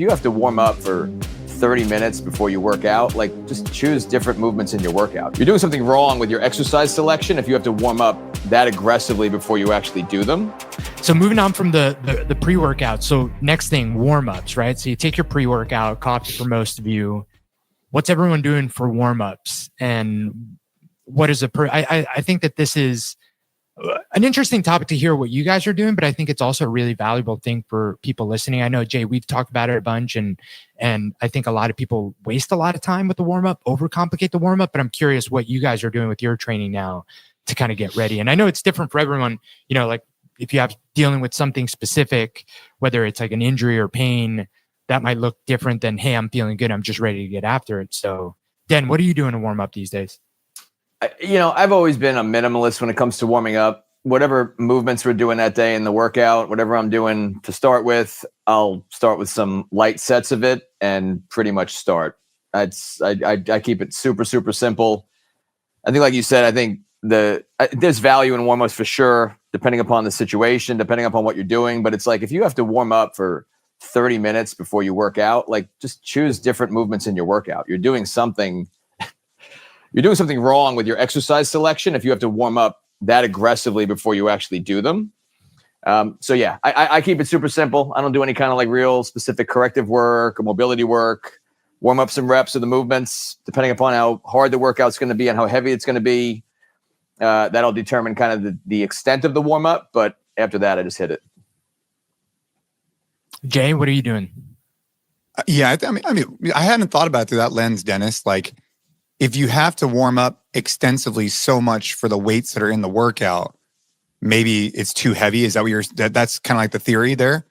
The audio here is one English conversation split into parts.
you have to warm up for 30 minutes before you work out, like just choose different movements in your workout. You're doing something wrong with your exercise selection if you have to warm up that aggressively before you actually do them. So moving on from the pre-workout. So next thing, warm-ups, right? So you take your pre-workout, coffee for most of you. What's everyone doing for warm-ups? And what is I think that this is an interesting topic to hear what you guys are doing, but I think it's also a really valuable thing for people listening. I know, Jay, we've talked about it a bunch, and I think a lot of people waste a lot of time with the warm-up, overcomplicate the warm-up, but I'm curious what you guys are doing with your training now to kind of get ready. And I know it's different for everyone, you know, like if you have dealing with something specific, whether it's like an injury or pain, that might look different than, hey, I'm feeling good, I'm just ready to get after it. So, Dan, what are you doing to warm up these days? You know, I've always been a minimalist when it comes to warming up. Whatever movements we're doing that day in the workout, whatever I'm doing to start with, I'll start with some light sets of it and pretty much start. I keep it super, super simple. I think, like you said, I think there's value in warm-ups for sure, depending upon the situation, depending upon what you're doing. But it's like, if you have to warm up for 30 minutes before you work out, like just choose different movements in your workout. You're doing something wrong with your exercise selection if you have to warm up that aggressively before you actually do them. So yeah, I keep it super simple. I don't do any kind of like real specific corrective work or mobility work. Warm up some reps of the movements, depending upon how hard the workout's going to be and how heavy it's going to be. That'll determine kind of the extent of the warm up. But after that, I just hit it. Jay, what are you doing? Yeah, I mean, I hadn't thought about it through that lens, Dennis. Like, if you have to warm up extensively so much for the weights that are in the workout, maybe it's too heavy. Is that what that's kind of like the theory there?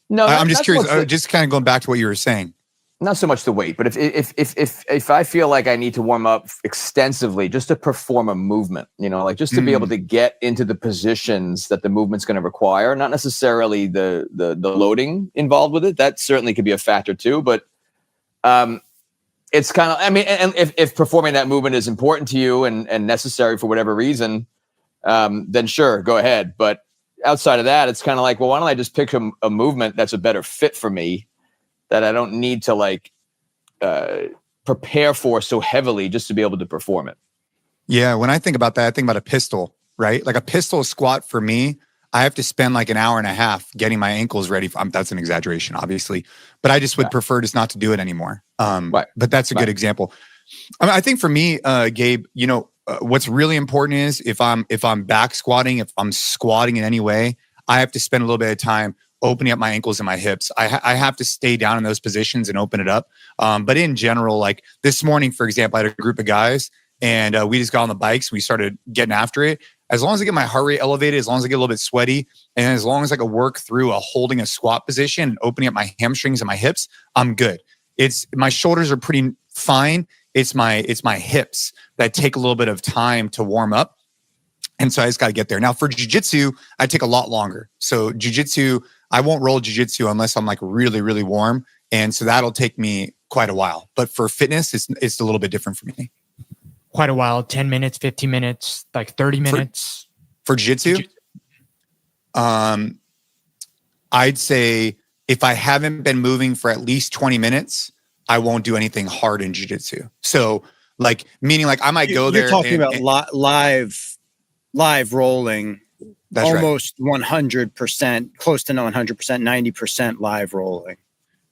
No, I'm just curious. Just kind of going back to what you were saying. Not so much the weight, but if I feel like I need to warm up extensively just to perform a movement, you know, like just to be able to get into the positions that the movement's going to require, not necessarily the loading involved with it. That certainly could be a factor too, but it's kind of, I mean, and if performing that movement is important to you and necessary for whatever reason, then sure, go ahead. But outside of that, it's kind of like, well, why don't I just pick a movement that's a better fit for me that I don't need to like prepare for so heavily just to be able to perform it. Yeah, when I think about that, I think about a pistol, right? Like a pistol squat for me, I have to spend like an hour and a half getting my ankles ready. That's an exaggeration, obviously, but I just would prefer just not to do it anymore. But that's a good example. I mean, I think for me, Gabe, you know, what's really important is if I'm back squatting, if I'm squatting in any way, I have to spend a little bit of time opening up my ankles and my hips. I have to stay down in those positions and open it up. But in general, like this morning, for example, I had a group of guys and we just got on the bikes. We started getting after it. As long as I get my heart rate elevated, as long as I get a little bit sweaty, and as long as I can work through holding a squat position and opening up my hamstrings and my hips, I'm good. My shoulders are pretty fine. It's my hips that take a little bit of time to warm up. And so I just got to get there. Now for jiu-jitsu, I take a lot longer. So jiu-jitsu, I won't roll jiu-jitsu unless I'm like really, really warm. And so that'll take me quite a while. But for fitness, it's a little bit different for me. Quite a while, 10 minutes, 15 minutes, like 30 minutes. For jiu-jitsu? I'd say if I haven't been moving for at least 20 minutes, I won't do anything hard in jiu-jitsu. So like, meaning like I might go there. You're talking about live rolling. That's almost right. 100%, close to 100%, 90% live rolling.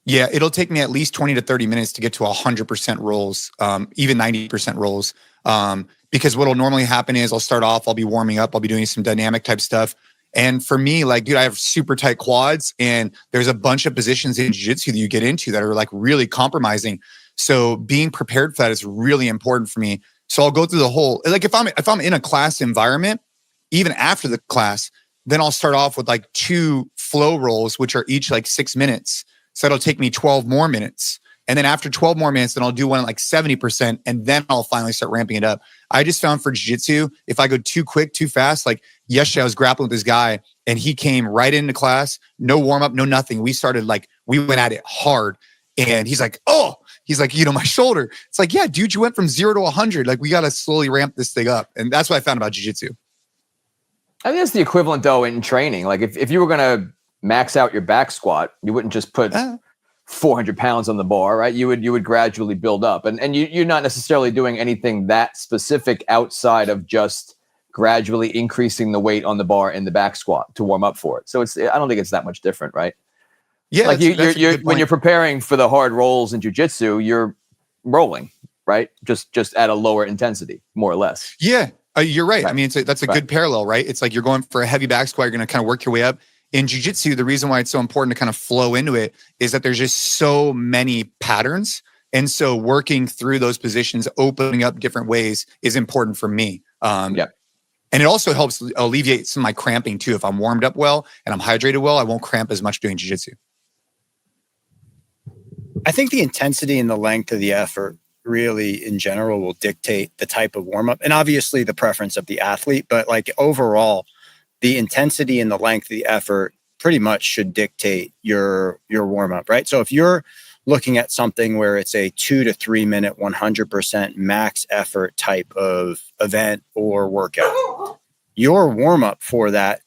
Yeah, it'll take me at least 20 to 30 minutes to get to 100% rolls, even 90% rolls. Because what'll normally happen is I'll start off, I'll be warming up, I'll be doing some dynamic type stuff. And for me, like, dude, I have super tight quads and there's a bunch of positions in jiu-jitsu that you get into that are like really compromising. So being prepared for that is really important for me. So I'll go through the whole, like if I'm in a class environment, even after the class, then I'll start off with like 2 flow rolls, which are each like 6 minutes. So it'll take me 12 more minutes. And then after 12 more minutes, then I'll do one at like 70%. And then I'll finally start ramping it up. I just found for jiu-jitsu, if I go too quick, too fast, like yesterday I was grappling with this guy and he came right into class, no warm up, no nothing. We went at it hard. And he's like, you know, my shoulder. It's like, yeah, dude, you went from 0 to 100. Like we got to slowly ramp this thing up. And that's what I found about jiu-jitsu. I think that's the equivalent though in training. Like if you were going to max out your back squat, you wouldn't just put 400 pounds on the bar, right? You would gradually build up, and you're not necessarily doing anything that specific outside of just gradually increasing the weight on the bar in the back squat to warm up for it. So I don't think it's that much different, right? Yeah, like you're when you're preparing for the hard rolls in jiu-jitsu, you're rolling, right? Just at a lower intensity, more or less. Yeah, you're right. I mean, that's a good parallel, right? It's like you're going for a heavy back squat. You're going to kind of work your way up. In jiu-jitsu, the reason why it's so important to kind of flow into it is that there's just so many patterns. And so working through those positions, opening up different ways is important for me. And it also helps alleviate some of my cramping too. If I'm warmed up well and I'm hydrated well, I won't cramp as much doing jiu-jitsu. I think the intensity and the length of the effort really in general will dictate the type of warm-up, and obviously the preference of the athlete, but like overall, the intensity and the length of the effort pretty much should dictate your warm-up, right? So if you're looking at something where it's a 2 to 3 minute, 100% max effort type of event or workout, your warm-up for that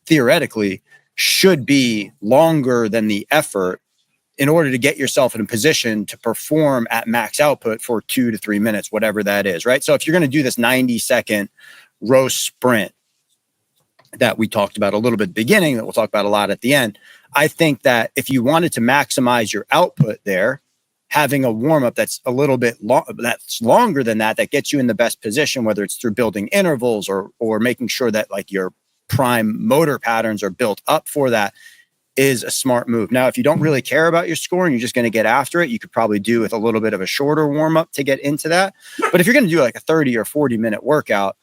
theoretically should be longer than the effort in order to get yourself in a position to perform at max output for 2 to 3 minutes, whatever that is, right? So if you're going to do this 90-second row sprint that we talked about a little bit at the beginning, that we'll talk about a lot at the end, I think that if you wanted to maximize your output there, having a warm-up that's a little bit that's longer than that gets you in the best position, whether it's through building intervals or making sure that like your prime motor patterns are built up for that, is a smart move. Now, if you don't really care about your score and you're just going to get after it, you could probably do with a little bit of a shorter warm-up to get into that. But if you're going to do like a 30 or 40 minute workout,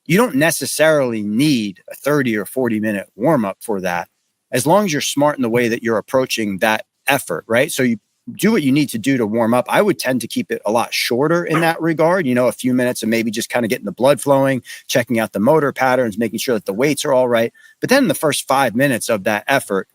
you don't necessarily need a 30 or 40 minute warm-up for that, as long as you're smart in the way that you're approaching that effort, right? So you do what you need to do to warm up. I would tend to keep it a lot shorter in that regard, a few minutes and maybe just kind of getting the blood flowing, checking out the motor patterns, making sure that the weights are all right. But then in the first 5 minutes of that effort,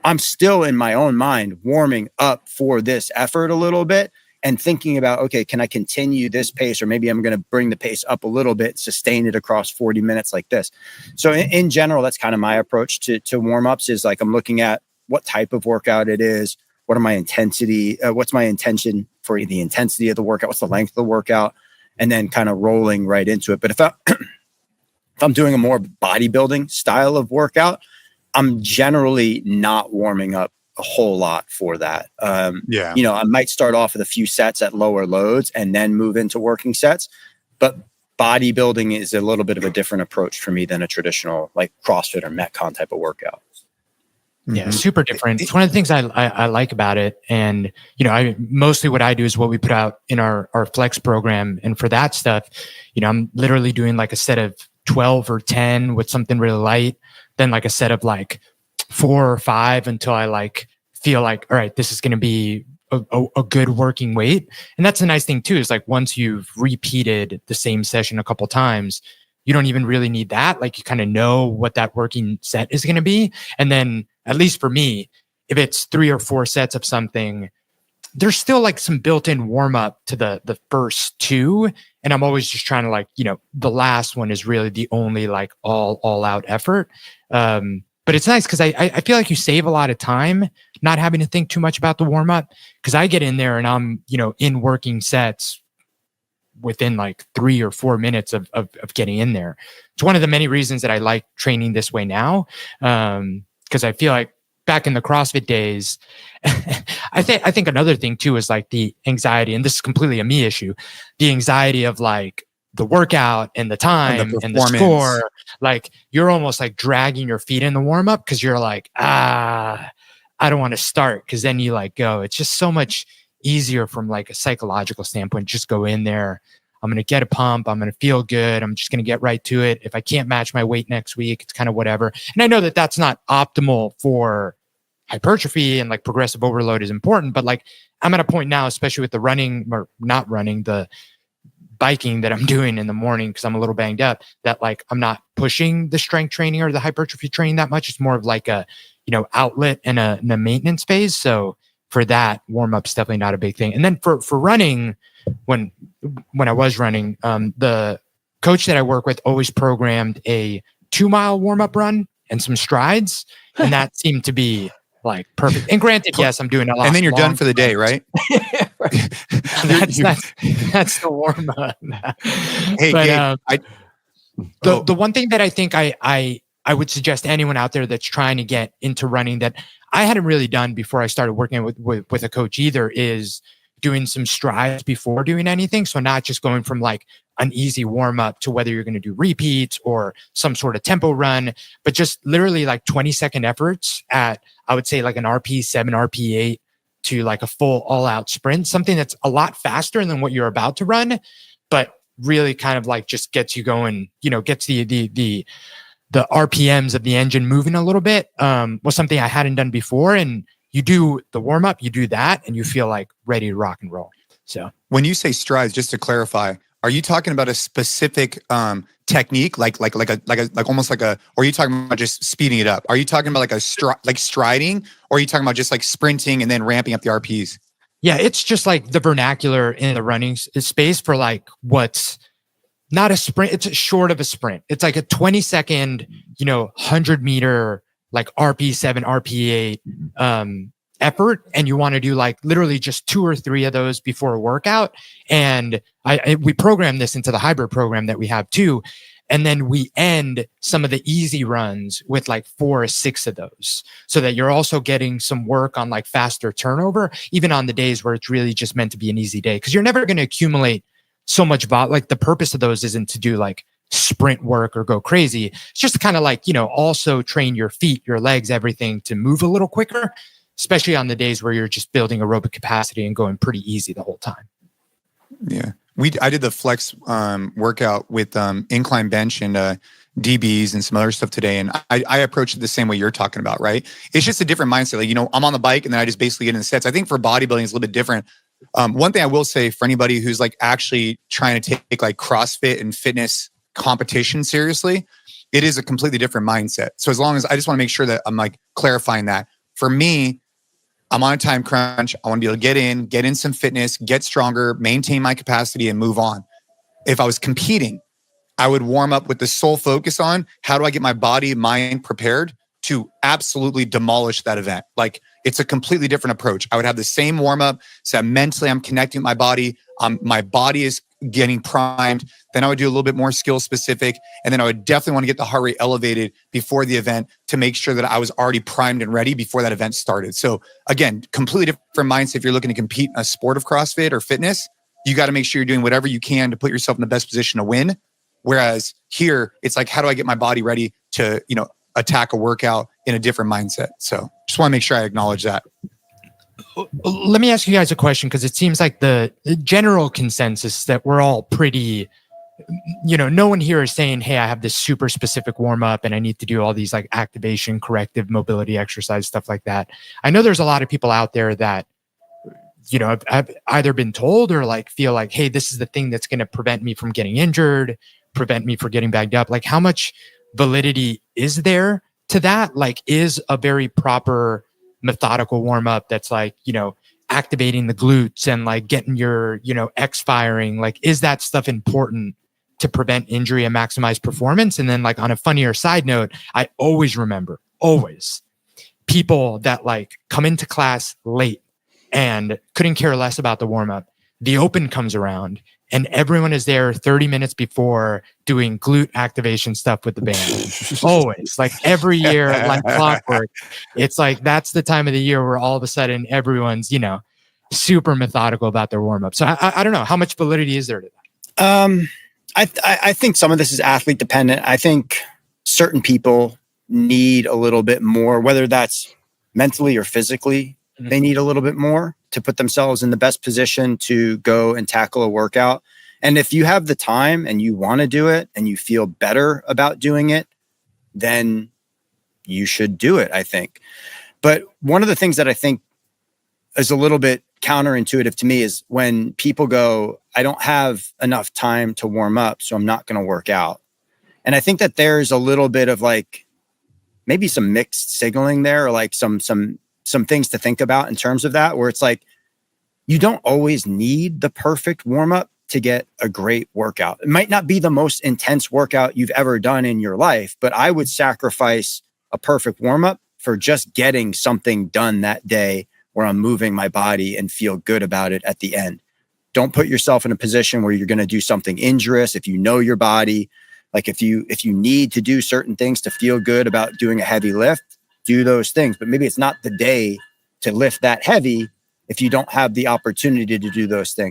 I'm still in my own mind warming up for this effort a little bit and thinking about, okay, can I continue this pace? Or maybe I'm going to bring the pace up a little bit, sustain it across 40 minutes like this. So in general, that's kind of my approach to warm-ups, is like I'm looking at what type of workout it is, what are my intensity, what's my intention for the intensity of the workout, what's the length of the workout, and then kind of rolling right into it. But if I'm doing a more bodybuilding style of workout, I'm generally not warming up a whole lot for that. I might start off with a few sets at lower loads and then move into working sets. But bodybuilding is a little bit of a different approach for me than a traditional like CrossFit or Metcon type of workout. Yeah, super different. It's one of the things I like about it. And, mostly what I do is what we put out in our Flex program. And for that stuff, I'm literally doing like a set of 12 or 10 with something really light, then like a set of like 4 or 5 until I like feel like, all right, this is going to be a good working weight. And that's the nice thing too, is like once you've repeated the same session a couple times, you don't even really need that. Like you kind of know what that working set is going to be. And then at least for me, if it's 3 or 4 sets of something, there's still like some built-in warm-up to the first 2. And I'm always just trying to like, the last one is really the only like all out effort. But it's nice because I feel like you save a lot of time not having to think too much about the warm-up, because I get in there and I'm, in working sets within like 3 or 4 minutes of getting in there. It's one of the many reasons that I like training this way now. Because I feel like back in the CrossFit days, I think another thing too is like the anxiety, and this is completely a me issue, the anxiety of like the workout and the time and the score. Like you're almost like dragging your feet in the warm up because you're like, I don't want to start, because then you like go. It's just so much easier from like a psychological standpoint. Just go in there. I'm going to get a pump. I'm going to feel good. I'm just going to get right to it. If I can't match my weight next week, it's kind of whatever. And I know that that's not optimal for hypertrophy, and like progressive overload is important, but like I'm at a point now, especially with the running or not running, the biking that I'm doing in the morning, because I'm a little banged up, that like I'm not pushing the strength training or the hypertrophy training that much. It's more of like a, outlet and a maintenance phase. So for that, warm up's definitely not a big thing. And then for running, when I was running, the coach that I work with always programmed a 2-mile warm up run and some strides. And that seemed to be Like perfect. And granted, yes, I'm doing a lot. And then you're done for the day, right? that's the warm up. Hey, But Gabe, the one thing that I think I would suggest to anyone out there that's trying to get into running that I hadn't really done before I started working with a coach either is doing some strides before doing anything. So not just going from like an easy warm up to whether you're going to do repeats or some sort of tempo run, but just literally like 20-second efforts at, I would say like an RP7, RP8 to like a full all out sprint, something that's a lot faster than what you're about to run, but really kind of like just gets you going, gets the RPMs of the engine moving a little bit, was something I hadn't done before. And you do the warm up, you do that, and you feel like ready to rock and roll. So when you say strides, just to clarify, are you talking about a specific technique, like almost like a, or are you talking about just speeding it up? Are you talking about like striding, or are you talking about just like sprinting and then ramping up the RPs? Yeah, it's just like the vernacular in the running space for like what's not a sprint. It's short of a sprint. It's like a 20-second, 100-meter like RP7, RP8 effort, and you want to do like literally just 2 or 3 of those before a workout. And we program this into the hybrid program that we have too. And then we end some of the easy runs with like 4 or 6 of those, so that you're also getting some work on like faster turnover, even on the days where it's really just meant to be an easy day. Cause you're never going to accumulate so much like the purpose of those isn't to do like sprint work or go crazy. It's just to kind of like, also train your feet, your legs, everything to move a little quicker, especially on the days where you're just building aerobic capacity and going pretty easy the whole time. Yeah. I did the flex workout with incline bench and DBs and some other stuff today. And I approached it the same way you're talking about, right? It's just a different mindset. Like, I'm on the bike and then I just basically get in the sets. I think for bodybuilding, it's a little bit different. One thing I will say for anybody who's like actually trying to take like CrossFit and fitness competition seriously, it is a completely different mindset. So as long as I just want to make sure that I'm like clarifying that for me, I'm on a time crunch. I want to be able to get in some fitness, get stronger, maintain my capacity and move on. If I was competing, I would warm up with the sole focus on how do I get my body, mind prepared to absolutely demolish that event. Like it's a completely different approach. I would have the same warm up. So mentally I'm connecting with my body. My body is getting primed. Then I would do a little bit more skill specific. And then I would definitely want to get the heart rate elevated before the event to make sure that I was already primed and ready before that event started. So again, completely different mindset. If you're looking to compete in a sport of CrossFit or fitness, you got to make sure you're doing whatever you can to put yourself in the best position to win. Whereas here, it's like, how do I get my body ready to, attack a workout in a different mindset? So just want to make sure I acknowledge that. Let me ask you guys a question, because it seems like the general consensus that we're all pretty, no one here is saying, hey, I have this super specific warm up and I need to do all these like activation, corrective mobility exercise, stuff like that. I know there's a lot of people out there that, I've either been told or like feel like, hey, this is the thing that's going to prevent me from getting injured, prevent me from getting bagged up. Like how much validity is there to that? Like is a very proper methodical warm up that's like, activating the glutes and like getting your, X firing, like, is that stuff important to prevent injury and maximize performance? And then like on a funnier side note, I always remember people that like come into class late and couldn't care less about the warm up. The open comes around and everyone is there 30 minutes before doing glute activation stuff with the band. Always, like every year, like clockwork. It's like, that's the time of the year where all of a sudden everyone's, super methodical about their warm up. So I don't know, how much validity is there to that? I think some of this is athlete dependent. I think certain people need a little bit more, whether that's mentally or physically, they need a little bit more to put themselves in the best position to go and tackle a workout. And if you have the time and you want to do it and you feel better about doing it, then you should do it, I think. But one of the things that I think is a little bit counterintuitive to me is when people go, I don't have enough time to warm up, so I'm not going to work out. And I think that there's a little bit of like maybe some mixed signaling there, or like some things to think about in terms of that, where it's like, you don't always need the perfect warm up to get a great workout. It might not be the most intense workout you've ever done in your life, but I would sacrifice a perfect warm up for just getting something done that day where I'm moving my body and feel good about it at the end. Don't put yourself in a position where you're going to do something injurious. If you know your body, like if you need to do certain things to feel good about doing a heavy lift, do those things. But maybe it's not the day to lift that heavy if you don't have the opportunity to do those things.